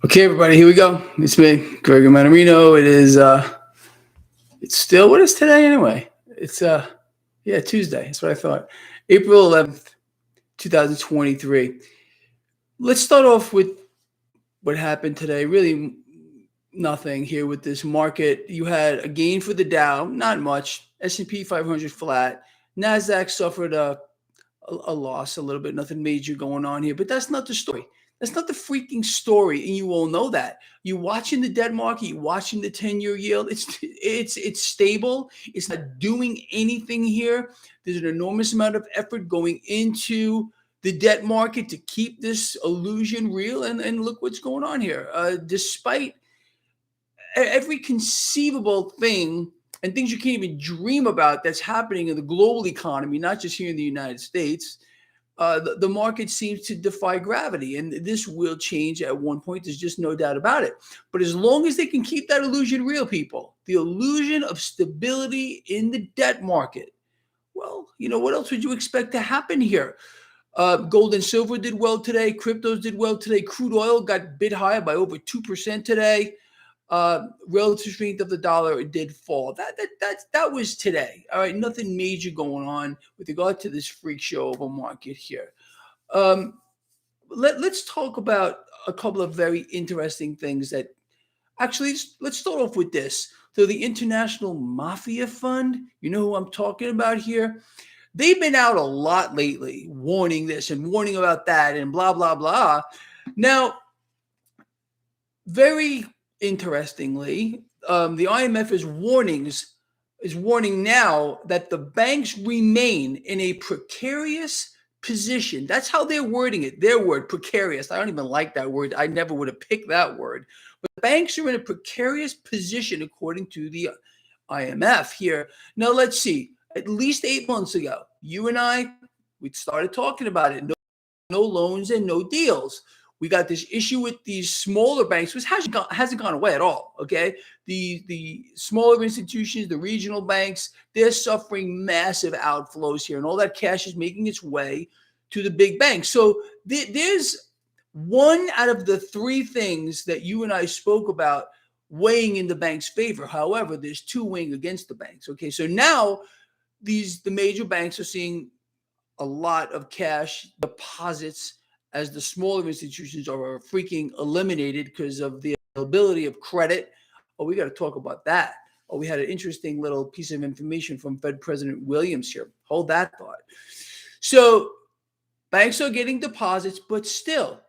Okay, everybody, here we go. It's me, Gregory Mannarino. It's still, what is today anyway? Yeah, Tuesday. That's what I thought. April 11th, 2023. Let's start off with what happened today. Really nothing here with this market. You had a gain for the Dow, not much. S&P 500 flat. NASDAQ suffered a loss a little bit. Nothing major going on here, but that's not the story. That's not the freaking story, and you all know that. You watching the debt market, you watching the 10-year yield. It's stable. It's not doing anything here. There's an enormous amount of effort going into the debt market to keep this illusion real, and look what's going on here. Despite every conceivable thing and things you can't even dream about that's happening in the global economy, not just here in the United States, the market seems to defy gravity. And this will change at one point. There's just no doubt about it. But as long as they can keep that illusion real, people, the illusion of stability in the debt market, well, what else would you expect to happen here? Gold and silver did well today. Cryptos did well today. Crude oil got bid higher by over 2% today. Relative strength of the dollar did fall. That was today. All right, nothing major going on with regard to this freak show of a market here. Let's talk about a couple of very interesting things that actually. Let's start off with this. So the International Mafia Fund, you know who I'm talking about here. They've been out a lot lately, warning this and warning about that and blah blah blah. Now, very interestingly, the IMF is warning now that the banks remain in a precarious position. That's how they're wording it. Their word, precarious. I don't even like that word. I never would have picked that word. But banks are in a precarious position according to the IMF here. Now, let's see. At least 8 months ago, you and I, we started talking about it. No loans and no deals. We got this issue with these smaller banks, which hasn't gone away at all. Okay, the smaller institutions, the regional banks, they're suffering massive outflows here, and all that cash is making its way to the big banks. So there's one out of the three things that you and I spoke about weighing in the bank's favor. However, there's two weighing against the banks. Okay, so now the major banks are seeing a lot of cash deposits as the smaller institutions are freaking eliminated because of the availability of credit. Oh, we got to talk about that. Oh, we had an interesting little piece of information from Fed President Williams here. Hold that thought. So banks are getting deposits, but still,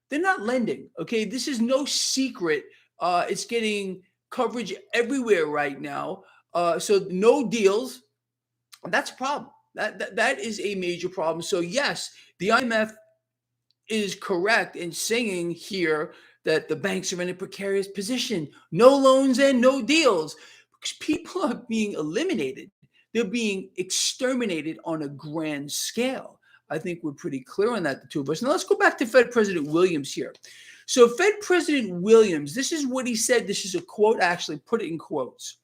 they're not lending. Okay, this is no secret. It's getting coverage everywhere right now. So no deals. That's a problem. That is a major problem. So yes, the IMF is correct in saying here that the banks are in a precarious position. No loans and no deals. Because people are being eliminated. They're being exterminated on a grand scale. I think we're pretty clear on that, the two of us. Now let's go back to Fed President Williams here. So Fed President Williams, this is what he said. This is a quote, actually put it in quotes.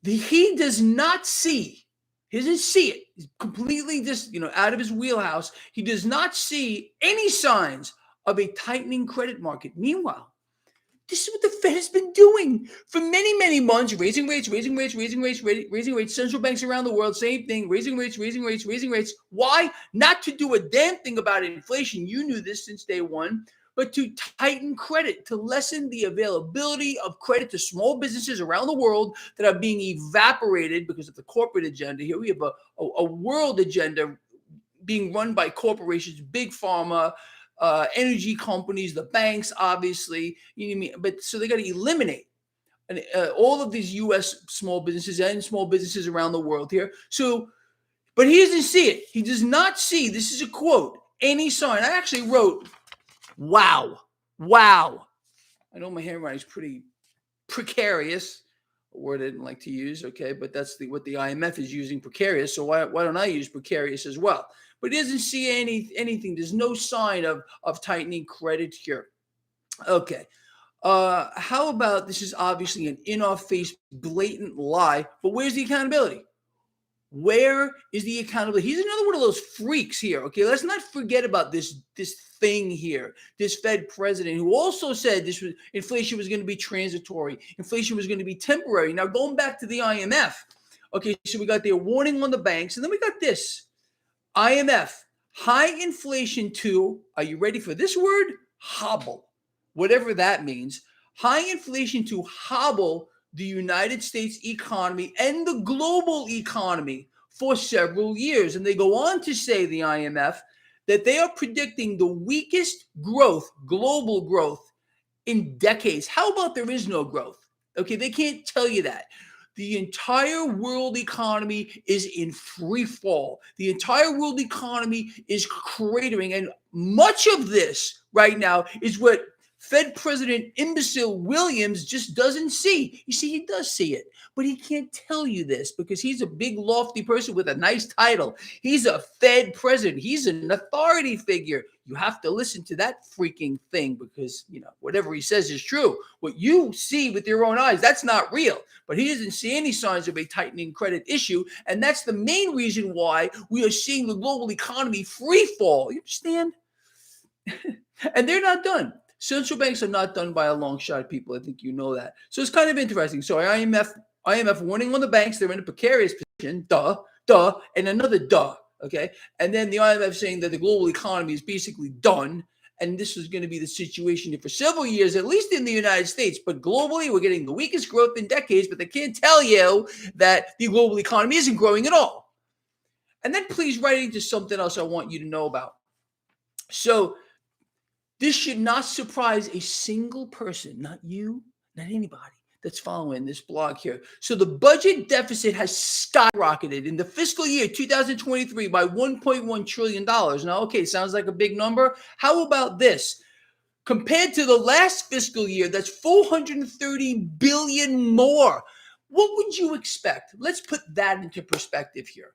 He does not see. He doesn't see it. He's completely just, out of his wheelhouse. He does not see any signs of a tightening credit market. Meanwhile, this is what the Fed has been doing for many, many months, raising rates. Central banks around the world, same thing, raising rates. Why? Not to do a damn thing about inflation. You knew this since day one. But to tighten credit, to lessen the availability of credit to small businesses around the world that are being evaporated because of the corporate agenda. Here we have a world agenda being run by corporations, big pharma, energy companies, the banks, obviously. But so they got to eliminate all of these U.S. small businesses and small businesses around the world here. So, but he doesn't see it. He does not see, this is a quote, any sign. I actually wrote, wow. I know my handwriting is pretty precarious, a word I didn't like to use, okay, but that's what the IMF is using, precarious, so why don't I use precarious as well? But he doesn't see anything. There's no sign of tightening credit here. Okay. How about, this is obviously an in-our-face, blatant lie, but where's the accountability? Where is the accountability? He's another one of those freaks here. Okay, let's not forget about this thing here. This Fed president who also said inflation was going to be transitory, inflation was going to be temporary. Now going back to the IMF. Okay, so we got their warning on the banks, and then we got this IMF high inflation to. Are you ready for this word? Hobble, whatever that means. High inflation to hobble the United States economy and the global economy for several years. And they go on to say, the IMF, that they are predicting the weakest growth, global growth, in decades. How about there is no growth? Okay, they can't tell you that. The entire world economy is in free fall. The entire world economy is cratering. And much of this right now is what Fed President imbecile Williams just doesn't see. You see, he does see it, but he can't tell you this because he's a big, lofty person with a nice title. He's a Fed president. He's an authority figure. You have to listen to that freaking thing because, whatever he says is true. What you see with your own eyes, that's not real. But he doesn't see any signs of a tightening credit issue. And that's the main reason why we are seeing the global economy free fall. You understand? And they're not done. Central banks are not done by a long shot, people. I think you know that. So it's kind of interesting. So IMF warning on the banks. They're in a precarious position. Duh, and another duh. Okay. And then the IMF saying that the global economy is basically done. And this is going to be the situation for several years, at least in the United States. But globally, we're getting the weakest growth in decades. But they can't tell you that the global economy isn't growing at all. And then please write into something else I want you to know about. So this should not surprise a single person, not you, not anybody that's following this blog here. So the budget deficit has skyrocketed in the fiscal year 2023 by $1.1 trillion. Now, okay, sounds like a big number. How about this? Compared to the last fiscal year, that's $430 billion more. What would you expect? Let's put that into perspective here.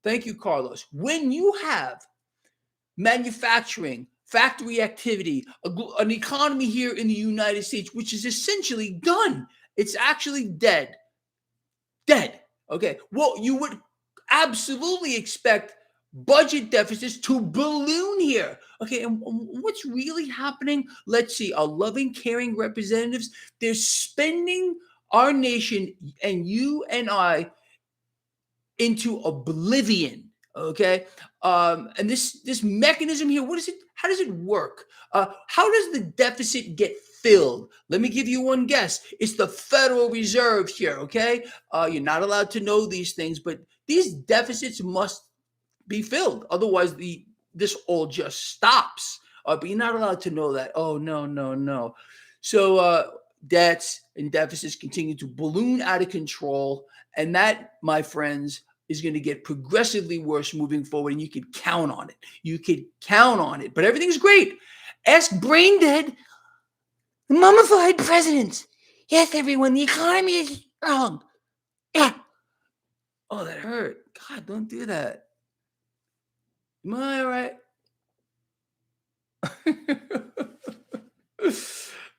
Thank you, Carlos. When you have manufacturing, factory activity, an economy here in the United States, which is essentially done. It's actually dead. Okay. Well, you would absolutely expect budget deficits to balloon here. Okay. And what's really happening? Let's see. Our loving, caring representatives, they're spending our nation and you and I into oblivion. Okay. And this mechanism here, what is it? How does it work? How does the deficit get filled? Let me give you one guess. It's the Federal Reserve here. Okay. You're not allowed to know these things, but these deficits must be filled. Otherwise, this all just stops. But you're not allowed to know that. Oh, no. So debts and deficits continue to balloon out of control. And that, my friends, is going to get progressively worse moving forward, and you could count on it. But everything's great. Ask brain dead, mummified presidents. Yes, everyone, the economy is wrong. Yeah. Oh, that hurt. God, don't do that. Am I all right?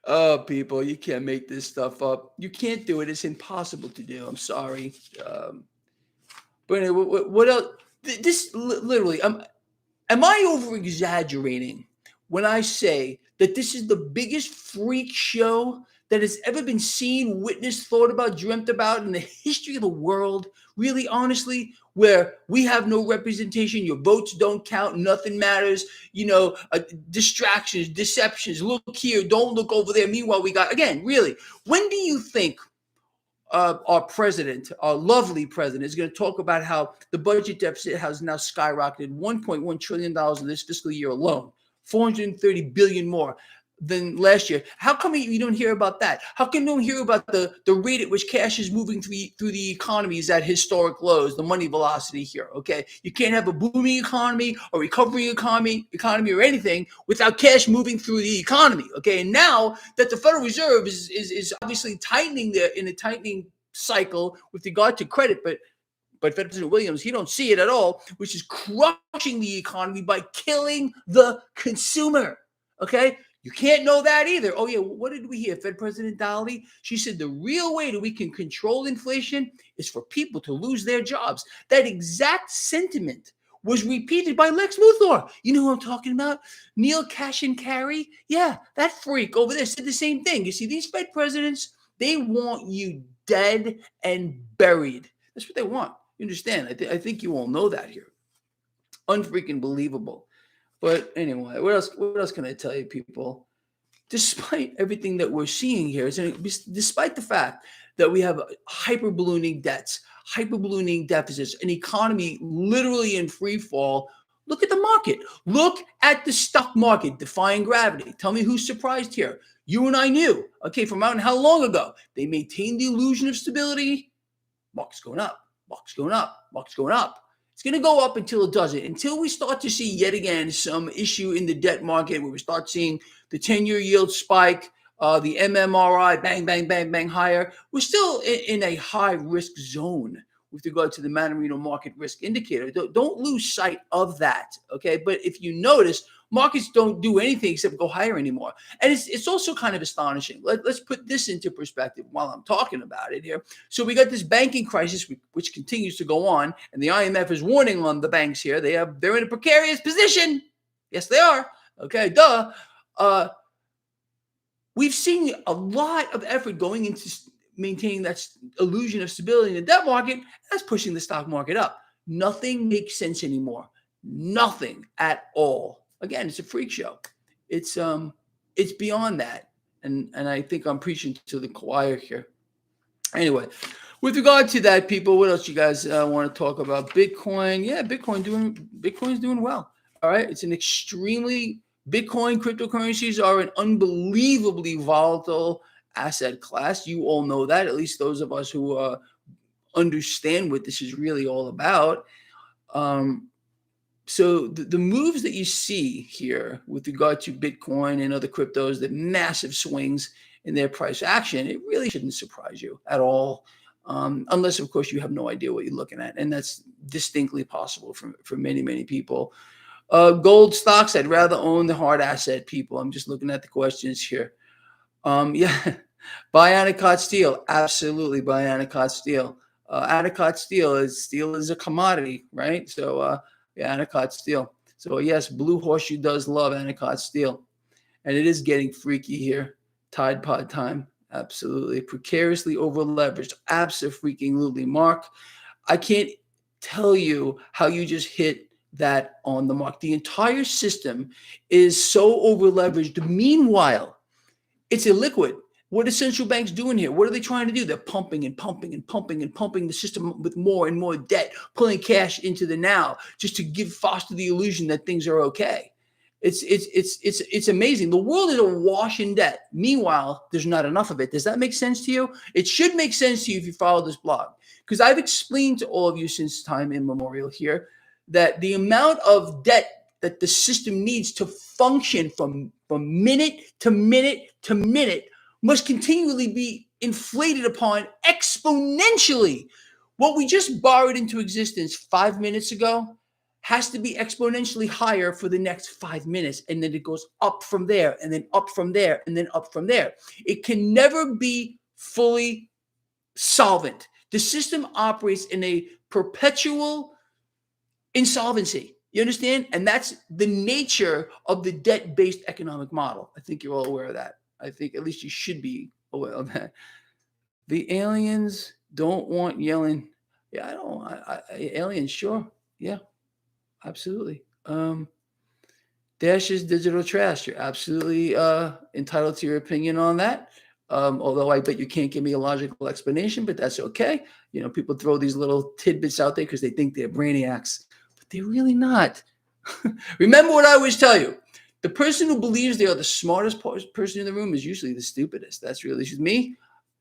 Oh, people, you can't make this stuff up. You can't do it. It's impossible to do. I'm sorry. But anyway, what else? This literally, am I over exaggerating when I say that this is the biggest freak show that has ever been seen, witnessed, thought about, dreamt about in the history of the world? Really, honestly, where we have no representation, your votes don't count, nothing matters, distractions, deceptions, look here, don't look over there. Meanwhile, we got, again, really, when do you think our president, our lovely president, is going to talk about how the budget deficit has now skyrocketed $1.1 trillion in this fiscal year alone, $430 billion more than last year? How come you don't hear about that? How come you don't hear about the rate at which cash is moving through the economy is at historic lows, the money velocity here, okay? You can't have a booming economy or recovering economy or anything without cash moving through the economy, okay? And now that the Federal Reserve is obviously tightening in a tightening cycle with regard to credit, but Fed President Williams, he don't see it at all, which is crushing the economy by killing the consumer, okay? You can't know that either. Oh, yeah. What did we hear? Fed President Dolly, she said the real way that we can control inflation is for people to lose their jobs. That exact sentiment was repeated by Lex Luthor. You know who I'm talking about? Neil Cash and Carey. Yeah, that freak over there said the same thing. You see, these Fed presidents, they want you dead and buried. That's what they want. You understand? I think you all know that here. Unfreaking believable. But anyway, what else can I tell you, people? Despite everything that we're seeing here, despite the fact that we have hyper ballooning debts, hyper ballooning deficits, an economy literally in free fall, look at the market. Look at the stock market defying gravity. Tell me who's surprised here. You and I knew, okay, from out how long ago? They maintained the illusion of stability. Market's going up, market's going up, market's going up. It's going to go up until it doesn't, until we start to see yet again some issue in the debt market where we start seeing the 10-year yield spike, the MMRI, bang, bang, bang, bang, higher. We're still in a high risk zone with regard to the Mannarino market risk indicator. Don't lose sight of that, okay? But if you notice, markets don't do anything except go higher anymore. And it's also kind of astonishing. Let's put this into perspective while I'm talking about it here. So we got this banking crisis, which continues to go on, and the IMF is warning on the banks here. They're in a precarious position. Yes, they are. Okay, duh. We've seen a lot of effort going into maintaining that illusion of stability in the debt market. That's pushing the stock market up. Nothing makes sense anymore. Nothing at all. Again, it's a freak show. It's beyond that. And I think I'm preaching to the choir here. Anyway, with regard to that, people, what else you guys want to talk about? Bitcoin. Yeah, Bitcoin's doing well. All right. It's an extremely Bitcoin cryptocurrencies are an unbelievably volatile asset class. You all know that, at least those of us who understand what this is really all about. So the moves that you see here with regard to Bitcoin and other cryptos, the massive swings in their price action, it really shouldn't surprise you at all, unless, of course, you have no idea what you're looking at. And that's distinctly possible for many, many people. Gold stocks, I'd rather own the hard asset, people. I'm just looking at the questions here. Yeah, buy Anacott steel. Absolutely buy Anacott steel. Anacott steel is a commodity, right? So, yeah, Anacott steel. So, yes, Blue Horseshoe does love Anacott steel. And it is getting freaky here. Tide Pod time. Absolutely. Precariously over-leveraged. Abso-freaking-lutely. Mark, I can't tell you how you just hit that on the mark. The entire system is so over-leveraged. Meanwhile, it's illiquid. What are central banks doing here? What are they trying to do? They're pumping and pumping and pumping and pumping the system with more and more debt, pulling cash into the now just to foster the illusion that things are okay. It's amazing. The world is awash in debt. Meanwhile, there's not enough of it. Does that make sense to you? It should make sense to you if you follow this blog, because I've explained to all of you since time immemorial here that the amount of debt that the system needs to function from minute to minute to minute must continually be inflated upon exponentially. What we just borrowed into existence 5 minutes ago has to be exponentially higher for the next 5 minutes. And then it goes up from there, and then up from there, and then up from there. It can never be fully solvent. The system operates in a perpetual insolvency. You understand? And that's the nature of the debt-based economic model. I think you're all aware of that. I think at least you should be aware of that. The aliens don't want yelling. Yeah, I don't. Aliens, sure. Yeah, absolutely. Dash is digital trash. You're absolutely entitled to your opinion on that. Although I bet you can't give me a logical explanation, but that's okay. You know, people throw these little tidbits out there because they think they're brainiacs, but they're really not. Remember what I always tell you. The person who believes they are the smartest person in the room is usually the stupidest. That's really just me.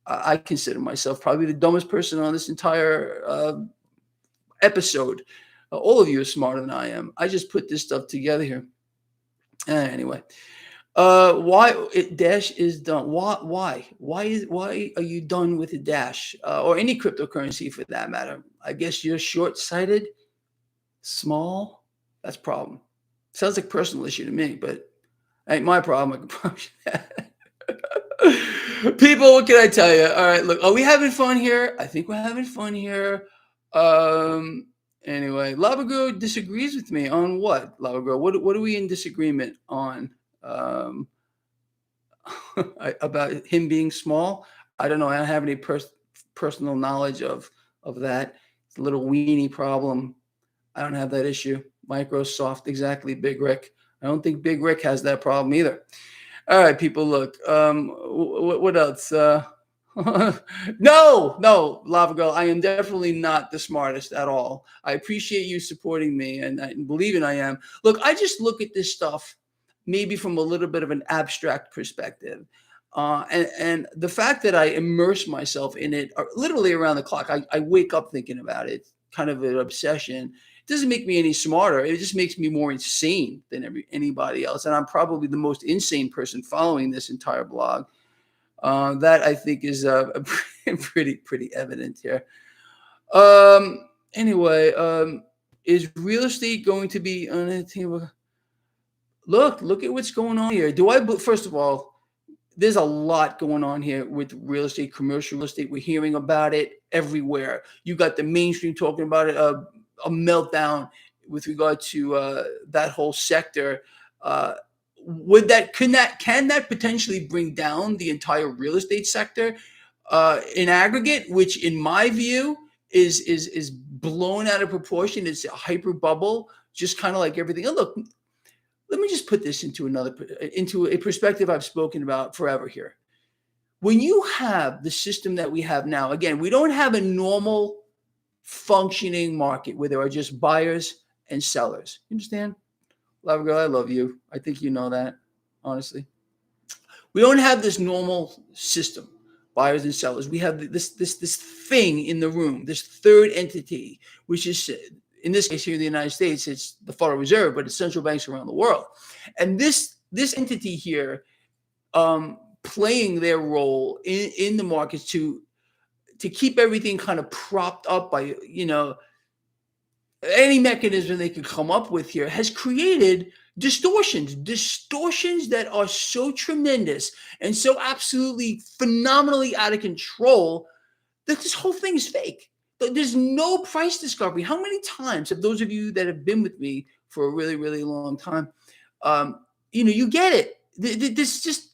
I consider myself probably the dumbest person on this entire episode. All of you are smarter than I am. I just put this stuff together here. Anyway, why Dash is done? Why are you done with the Dash or any cryptocurrency for that matter? I guess you're short-sighted, small. That's a problem. Sounds like a personal issue to me, but Ain't my problem. I can promise you that. People, what can I tell you? All right, look, are we having fun here? I think we're having fun here. Um, anyway, Lava Girl disagrees with me on what? Lava Girl, what are we in disagreement on? Um, about him being small? I don't know. I don't have any personal knowledge of that. It's a little weenie problem. I don't have that issue. Microsoft, exactly, Big Rick. I don't think Big Rick has that problem either. All right, people, look. What else? No, Lava Girl. I am definitely not the smartest at all. I appreciate you supporting me and believing I am. Look, I just look at this stuff maybe from a little bit of an abstract perspective. And the fact that I immerse myself in it literally around the clock, I wake up thinking about it, kind of an obsession. It doesn't make me any smarter. It just makes me more insane than anybody else. And I'm probably the most insane person following this entire blog. That I think is pretty evident here. Anyway, is real estate going to be on the table? Look at what's going on here. First of all, there's a lot going on here with real estate, commercial real estate. We're hearing about it everywhere. You got the mainstream talking about it, a meltdown with regard to that whole sector. Can that potentially bring down the entire real estate sector in aggregate, which in my view is blown out of proportion? It's a hyper bubble, just kind of like everything. And look, let me just put this into a perspective I've spoken about forever here. When you have the system that we have now, again, we don't have a normal functioning market where there are just buyers and sellers. You understand? Love girl, I love you. I think you know that, honestly. We don't have this normal system, buyers and sellers. We have this thing in the room, this third entity, which is, in this case here in the United States, it's the Federal Reserve, but it's central banks around the world. And this entity here playing their role in the markets to keep everything kind of propped up by, any mechanism they could come up with here, has created distortions that are so tremendous and so absolutely phenomenally out of control that this whole thing is fake. There's no price discovery. How many times have those of you that have been with me for a really, really long time, you get it. There's just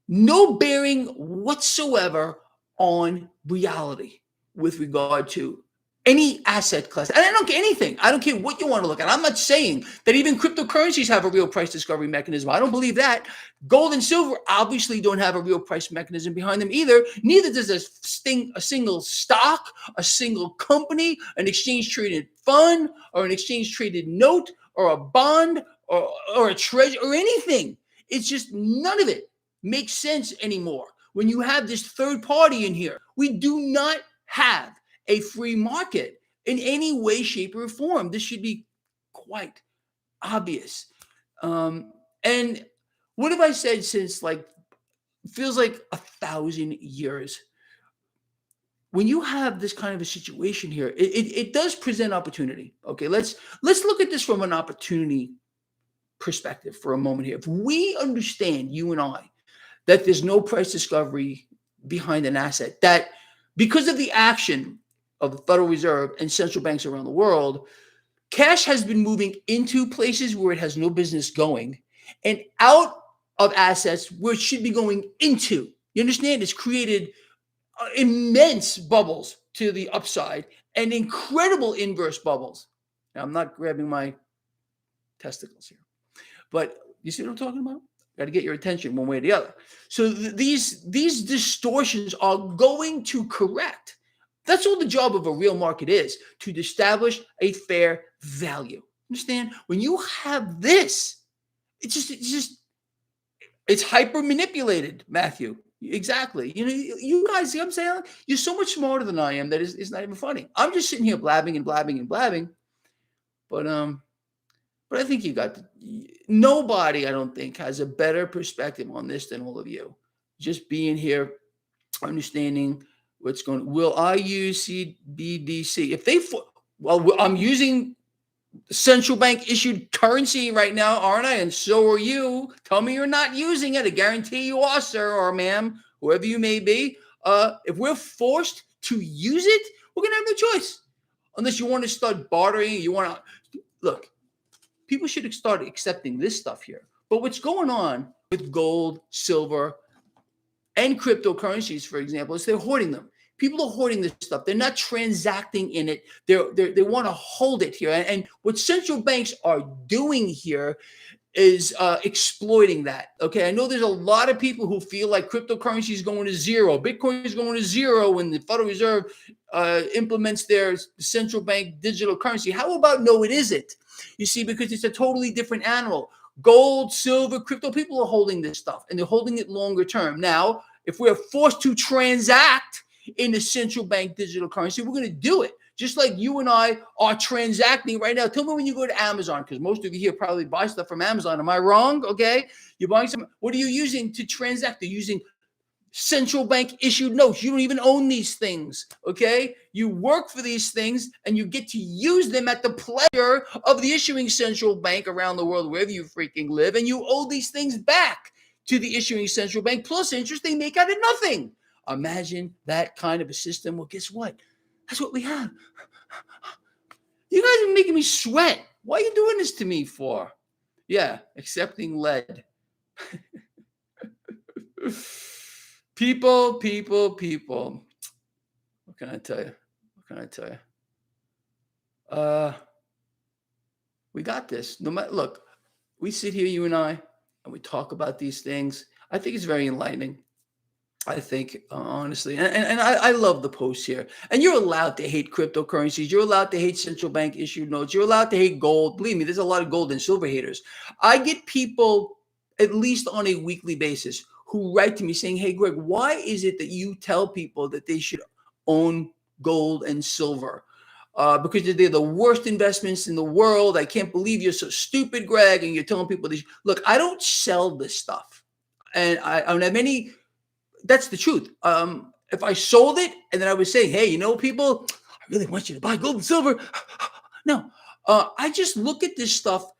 no bearing whatsoever on reality with regard to any asset class. And I don't care anything. I don't care what you want to look at. I'm not saying that even cryptocurrencies have a real price discovery mechanism. I don't believe that. Gold and silver obviously don't have a real price mechanism behind them either. Neither does a single stock, a single company, an exchange traded fund, or an exchange traded note, or a bond, or a treasury, or anything. It's just none of it makes sense anymore. When you have this third party in here, we do not have a free market in any way, shape, or form. This should be quite obvious. And what have I said since feels like 1,000 years? When you have this kind of a situation here, it does present opportunity. Okay, let's look at this from an opportunity perspective for a moment here. If we understand, you and I, that there's no price discovery behind an asset, that because of the action of the Federal Reserve and central banks around the world, cash has been moving into places where it has no business going and out of assets where it should be going into. You understand? It's created immense bubbles to the upside and incredible inverse bubbles. Now, I'm not grabbing my testicles here, but you see what I'm talking about? Got to get your attention one way or the other. So these distortions are going to correct. That's all the job of a real market is, to establish a fair value. Understand? When you have this, it's hyper manipulated, Matthew. Exactly. You guys see what I'm saying? You're so much smarter than I am that it's not even funny. I'm just sitting here blabbing and blabbing and blabbing. But I think nobody, I don't think, has a better perspective on this than all of you. Just being here, understanding what's going on. Will I use CBDC? I'm using central bank issued currency right now, aren't I? And so are you. Tell me you're not using it. I guarantee you are, sir or ma'am, whoever you may be. If we're forced to use it, we're gonna have no choice. Unless you want to start bartering, you want to look. People should start accepting this stuff here. But what's going on with gold, silver, and cryptocurrencies, for example, is they're hoarding them. People are hoarding this stuff. They're not transacting in it. They want to hold it here. And what central banks are doing here is exploiting that. Okay, I know there's a lot of people who feel like cryptocurrency is going to zero, Bitcoin is going to zero when the Federal Reserve implements their central bank digital currency. How about no, it isn't? You see, because it's a totally different animal. Gold, silver, crypto, people are holding this stuff and they're holding it longer term. Now, if we're forced to transact in the central bank digital currency, we're going to do it. Just like you and I are transacting right now. Tell me when you go to Amazon, because most of you here probably buy stuff from Amazon. Am I wrong? Okay. You're buying some. What are you using to transact? They're using central bank issued notes. You don't even own these things. Okay. You work for these things and you get to use them at the pleasure of the issuing central bank around the world, wherever you freaking live. And you owe these things back to the issuing central bank plus interest they make out of nothing. Imagine that kind of a system. Well, guess what? That's what we have. You guys are making me sweat. Why are you doing this to me for? Yeah, accepting lead. People. What can I tell you? We got this. No matter, look, we sit here, you and I, and we talk about these things. I think it's very enlightening. I think, honestly, and I love the posts here. And you're allowed to hate cryptocurrencies. You're allowed to hate central bank issued notes. You're allowed to hate gold. Believe me, there's a lot of gold and silver haters. I get people, at least on a weekly basis, who write to me saying, hey, Greg, why is it that you tell people that they should own gold and silver? Because they're the worst investments in the world. I can't believe you're so stupid, Greg. And you're telling people this. Look, I don't sell this stuff. And I don't have any. That's the truth. If I sold it and then I would say, hey, you know, people, I really want you to buy gold and silver. No, I just look at this stuff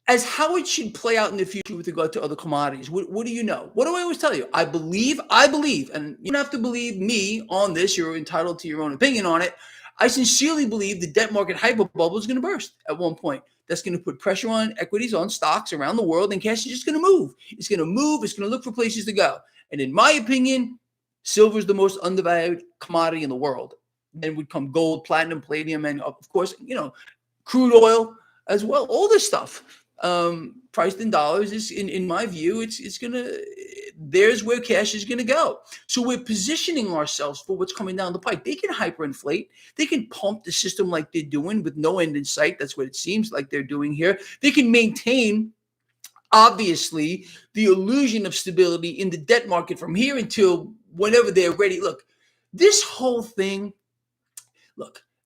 as how it should play out in the future with regard to other commodities. What do you know? What do I always tell you? I believe, and you don't have to believe me on this. You're entitled to your own opinion on it. I sincerely believe the debt market hyperbubble is going to burst at one point. That's going to put pressure on equities, on stocks around the world, and cash is just going to move. It's going to move. It's going to look for places to go. And in my opinion, silver is the most undervalued commodity in the world. Then would come gold, platinum, palladium, and of course, you know, crude oil as well. All this stuff priced in dollars is, in my view, it's going to. There's where cash is going to go. So we're positioning ourselves for what's coming down the pike. They can hyperinflate. They can pump the system like they're doing with no end in sight. That's what it seems like they're doing here. They can maintain, obviously, the illusion of stability in the debt market from here until whenever they're ready. Look, this whole thing,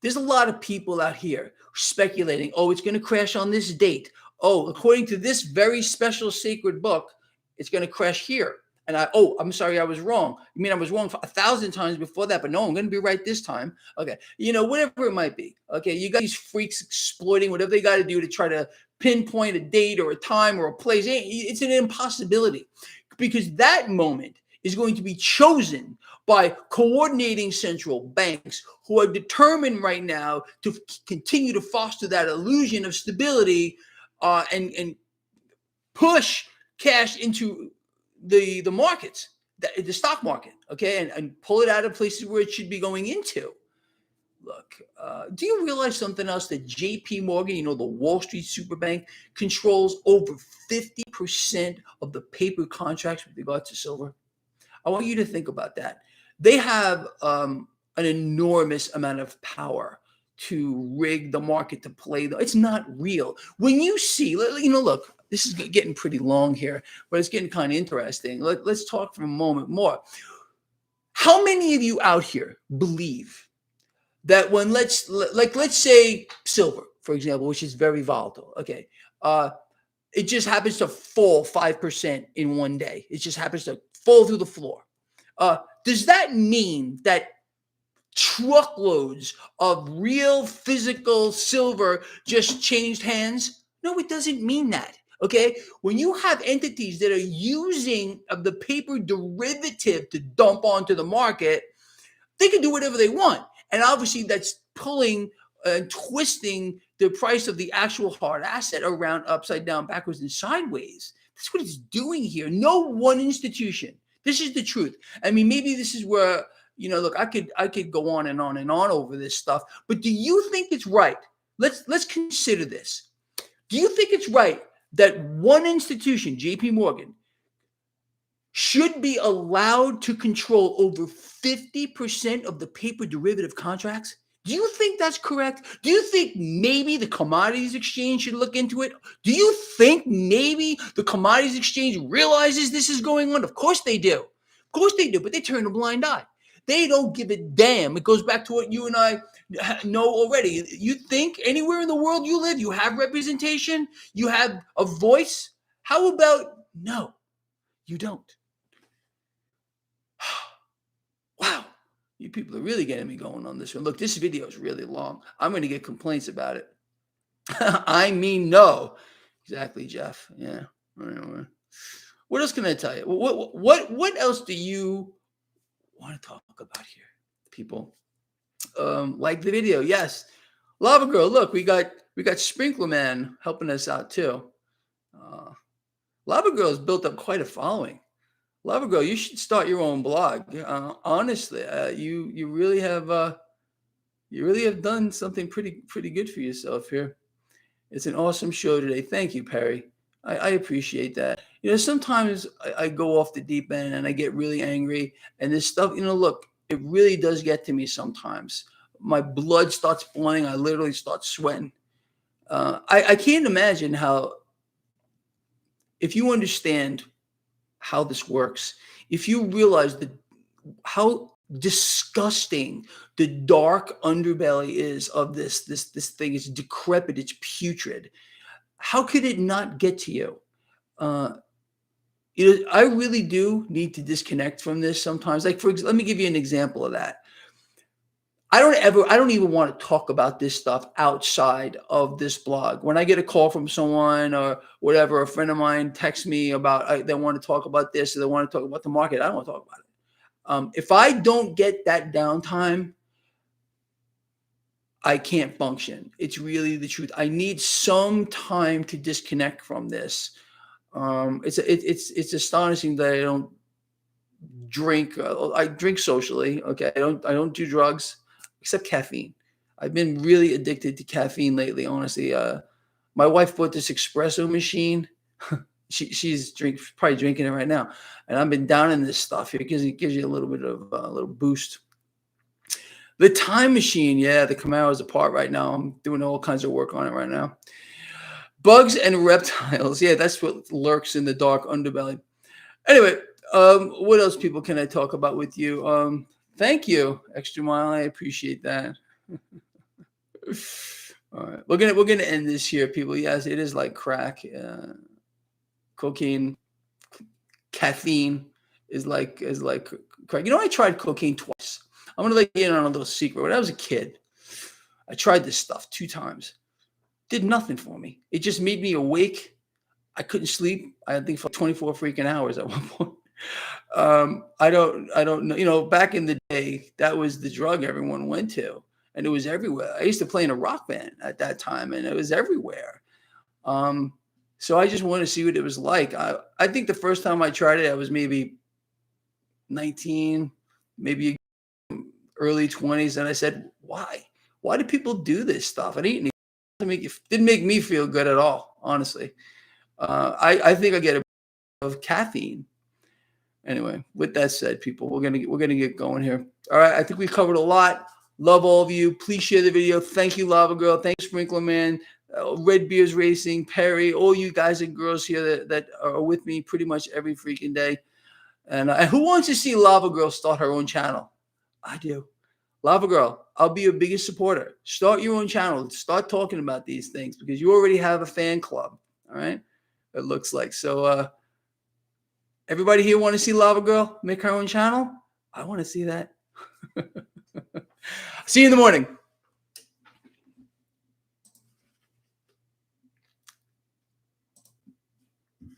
there's a lot of people out here speculating, oh, it's going to crash on this date. Oh, according to this very special sacred book, it's going to crash here. And I'm sorry, I was wrong. You mean I was wrong 1,000 times before that, but no, I'm going to be right this time. Okay. You know, whatever it might be. Okay. You got these freaks exploiting whatever they got to do to try to pinpoint a date or a time or a place. It's an impossibility because that moment is going to be chosen by coordinating central banks who are determined right now to continue to foster that illusion of stability and push cash into the markets, the stock market, okay, and pull it out of places where it should be going into. Look, do you realize something else? That J.P. Morgan, you know, the Wall Street super bank, controls over 50% of the paper contracts with regard to silver? I want you to think about that. They have an enormous amount of power to rig the market to play. It's not real. When you see, you know, look, this is getting pretty long here, but it's getting kind of interesting. Let's talk for a moment more. How many of you out here believe that when let's say silver, for example, which is very volatile, okay, it just happens to fall 5% in one day. It just happens to fall through the floor. Does that mean that truckloads of real physical silver just changed hands? No, it doesn't mean that. Okay. When you have entities that are using of the paper derivative to dump onto the market, they can do whatever they want. And obviously, that's pulling and twisting the price of the actual hard asset around upside down, backwards, and sideways. That's what it's doing here. No one institution. This is the truth. I mean, maybe this is where, look, I could go on and on and on over this stuff. But do you think it's right? Let's consider this. Do you think it's right that one institution, JP Morgan, should be allowed to control over 50% of the paper derivative contracts? Do you think that's correct? Do you think maybe the commodities exchange should look into it? Do you think maybe the commodities exchange realizes this is going on? Of course they do. Of course they do, but they turn a blind eye. They don't give a damn. It goes back to what you and I know already. You think anywhere in the world you live, you have representation, you have a voice? How about no, you don't? Wow, you people are really getting me going on this one. Look, this video is really long. I'm going to get complaints about it. I mean, no. Exactly, Jeff. Yeah. Anyway. What else can I tell you? What else do you want to talk about here, people? Like the video, yes. Lava Girl, look, we got Sprinkler Man helping us out too. Lava Girl has built up quite a following. Lava Girl, you should start your own blog. Honestly, you really have done something pretty good for yourself here. It's an awesome show today. Thank you, Perry. I appreciate that. Sometimes I go off the deep end and I get really angry, and this stuff. Look, it really does get to me sometimes. My blood starts boiling. I literally start sweating. I can't imagine how, if you understand how this works, if you realize how disgusting the dark underbelly is of this thing, it's decrepit, it's putrid. How could it not get to you? I really do need to disconnect from this sometimes. Like, let me give you an example of that. I don't even want to talk about this stuff outside of this blog. When I get a call from someone or whatever, a friend of mine texts me about, they want to talk about this or they want to talk about the market, I don't want to talk about it. If I don't get that downtime, I can't function. It's really the truth. I need some time to disconnect from this. It's astonishing that I don't drink. I drink socially. Okay, I don't do drugs except caffeine. I've been really addicted to caffeine lately. Honestly, my wife bought this espresso machine. She's probably drinking it right now, and I've been down in this stuff here because it gives you a little bit of a little boost. The time machine, yeah, the Camaro is apart right now. I'm doing all kinds of work on it right now. Bugs and reptiles, yeah, that's what lurks in the dark underbelly. Anyway, what else, people, can I talk about with you? Thank you, Extra Mile. I appreciate that. All right, we're gonna end this here, people. Yes, it is like crack, cocaine, caffeine is like crack. I tried cocaine twice. I'm gonna let you in on a little secret. When I was a kid, I tried this stuff 2 times. Did nothing for me. It just made me awake. I couldn't sleep. I think for 24 freaking hours at one point. I don't know. Back in the day, that was the drug everyone went to, and it was everywhere. I used to play in a rock band at that time, and it was everywhere. So I just wanted to see what it was like. I think the first time I tried it, I was maybe 19, maybe early 20s, and I said, "Why? Why do people do this stuff?" And it didn't make me feel good at all, honestly. I think I get a bit of caffeine. Anyway, with that said, people, we're gonna get going here. All right, I think we covered a lot. Love all of you. Please share the video. Thank you, Lava Girl. Thanks, Sprinkler Man, Red Beers Racing, Perry, all you guys and girls here that are with me pretty much every freaking day. And who wants to see Lava Girl start her own channel? I do. Lava Girl, I'll be your biggest supporter. Start your own channel. Start talking about these things because you already have a fan club. All right, it looks like. So everybody here want to see Lava Girl make her own channel? I want to see that. See you in the morning.